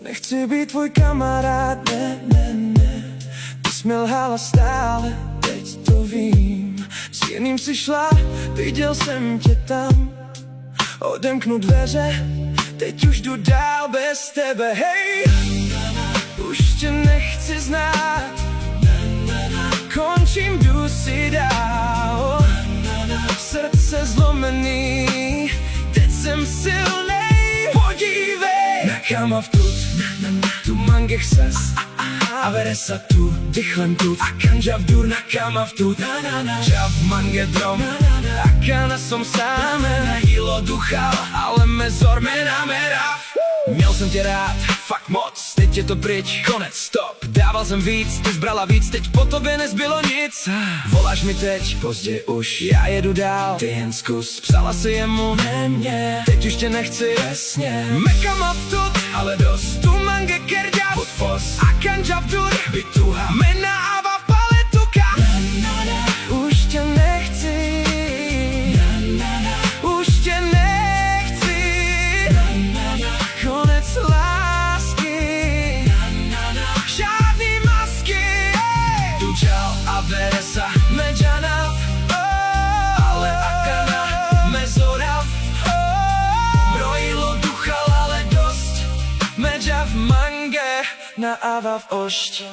Nechci být tvůj kamarád, ne, ne, ne. Ty jsi mi lhala stále, teď to vím. S jiným si šla, viděl jsem tě tam. Odemknu dveře, teď už jdu dál bez tebe, hej. Už tě nechci znát, končím, jdu si dál. Srdce zlomený, teď jsem silnej. Podívej, nakam avtud, tu mange chcesz, averessa tu, dichlem tut, akan javdur nakam avtud, jav mange drom, akana som sám, ilo ducha, ale mezor mena merav. Měl jsem tě rád, fakt moc, teď je to pryč, konec, stop. Dával jsem víc, ty zbrala víc, teď po tobě nezbylo nic. Voláš mi teď, pozdě už, já jedu dál, ty jen zkus. Psala si jemu, ne mě, teď už tě nechci, přesně. Mekam avtud, ale dost, tu mange kerďav, pod fos, akan javdur, bituha, mena ava paletuka. Už tě nechci, už tě nechci, konec lásky, žádný masky. Tučal averesa, medžanav, ale akana, mezorav. Brojilo duchal, ale dost, medžav mange, na avav ošť.